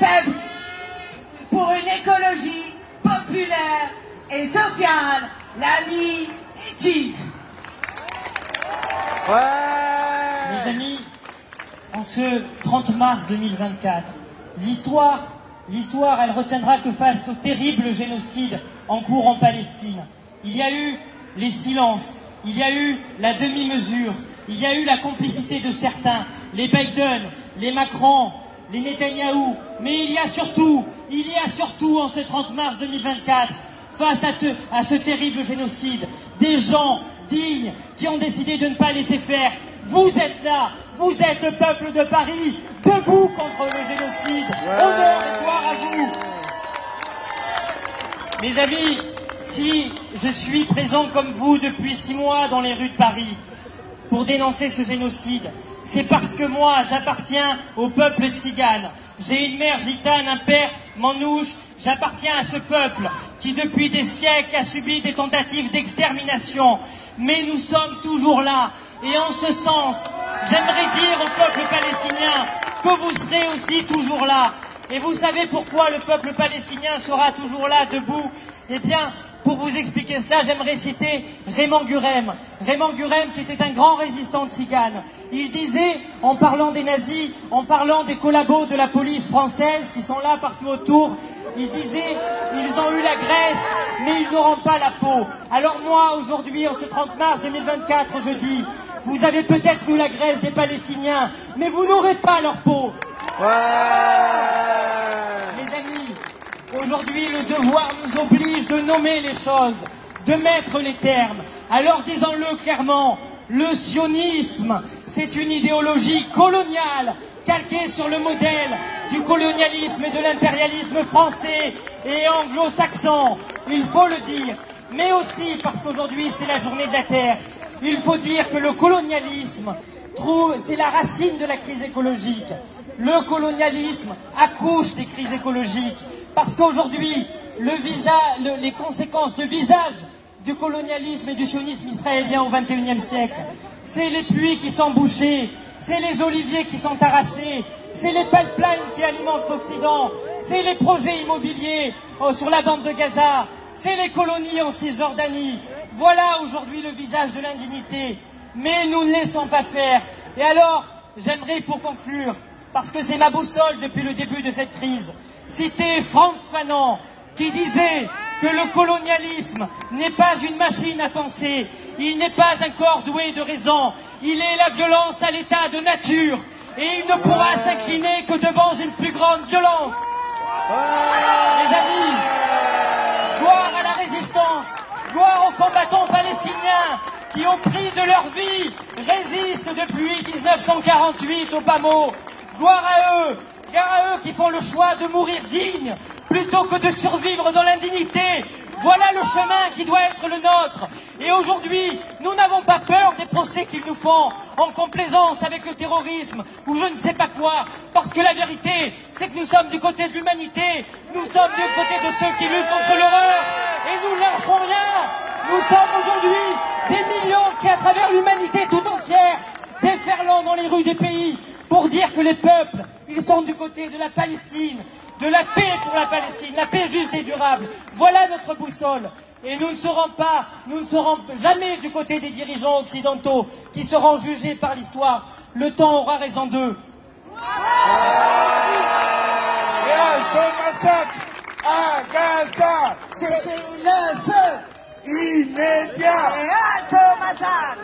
PEPS pour une écologie populaire et sociale, l'ami Etchi. Mes amis, en ce 30 mars 2024, l'histoire, elle retiendra que face au terrible génocide en cours en Palestine, il y a eu les silences, il y a eu la demi-mesure, il y a eu la complicité de certains, les Biden, les Macron, les Netanyahou, mais il y a surtout en ce 30 mars 2024, face à ce terrible génocide, des gens dignes qui ont décidé de ne pas laisser faire. Vous êtes là, vous êtes le peuple de Paris, debout contre le génocide. Honneur et gloire à vous. Mes amis, si je suis présent comme vous depuis 6 mois dans les rues de Paris pour dénoncer ce génocide, c'est parce que moi, j'appartiens au peuple tzigane. J'ai une mère gitane, un père manouche. J'appartiens à ce peuple qui, depuis des siècles, a subi des tentatives d'extermination. Mais nous sommes toujours là. Et en ce sens, j'aimerais dire au peuple palestinien que vous serez aussi toujours là. Et vous savez pourquoi le peuple palestinien sera toujours là, debout? Eh bien, pour vous expliquer cela, j'aimerais citer Raymond Gurem. Raymond Gurem qui était un grand résistant tzigane. Il disait, en parlant des nazis, en parlant des collabos de la police française qui sont là partout autour, il disait, ils ont eu la graisse, mais ils n'auront pas la peau. Alors moi, aujourd'hui, en ce 30 mars 2024, je dis, vous avez peut-être eu la graisse des Palestiniens, mais vous n'aurez pas leur peau. Mes amis, aujourd'hui, le devoir nous oblige de nommer les choses, de mettre les termes. Alors disons-le clairement, le sionisme, c'est une idéologie coloniale, calquée sur le modèle du colonialisme et de l'impérialisme français et anglo-saxon. Il faut le dire, mais aussi parce qu'aujourd'hui c'est la journée de la Terre. Il faut dire que le colonialisme, c'est la racine de la crise écologique. Le colonialisme accouche des crises écologiques. Parce qu'aujourd'hui, les conséquences, le visage du colonialisme et du sionisme israélien au XXIe siècle, c'est les puits qui sont bouchés, c'est les oliviers qui sont arrachés, c'est les pipelines qui alimentent l'Occident, c'est les projets immobiliers sur la bande de Gaza, c'est les colonies en Cisjordanie. Voilà aujourd'hui le visage de l'indignité. Mais nous ne laissons pas faire. Et alors, j'aimerais pour conclure, parce que c'est ma boussole depuis le début de cette crise, citer Frantz Fanon qui disait que le colonialisme n'est pas une machine à penser, il n'est pas un corps doué de raison, il est la violence à l'état de nature et il ne pourra s'incliner que devant une plus grande violence. Les amis, gloire à la résistance, gloire aux combattants palestiniens qui ont pris de leur vie, résistent depuis 1948 au Pamo. Gloire à eux qui font le choix de mourir dignes plutôt que de survivre dans l'indignité. Voilà le chemin qui doit être le nôtre. Et aujourd'hui, nous n'avons pas peur des procès qu'ils nous font en complaisance avec le terrorisme ou je ne sais pas quoi. Parce que la vérité, c'est que nous sommes du côté de l'humanité. Nous sommes du côté de ceux qui luttent contre l'horreur. Et nous ne lâcherons rien. Nous sommes aujourd'hui des millions qui, à travers l'humanité tout entière, déferlant dans les rues des pays pour dire que les peuples, ils sont du côté de la Palestine, de la paix pour la Palestine, la paix juste et durable. Voilà notre boussole. Et nous ne serons jamais du côté des dirigeants occidentaux qui seront jugés par l'histoire. Le temps aura raison d'eux. Et un massacre à Gaza. C'est le feu Immédiat. et un massacre.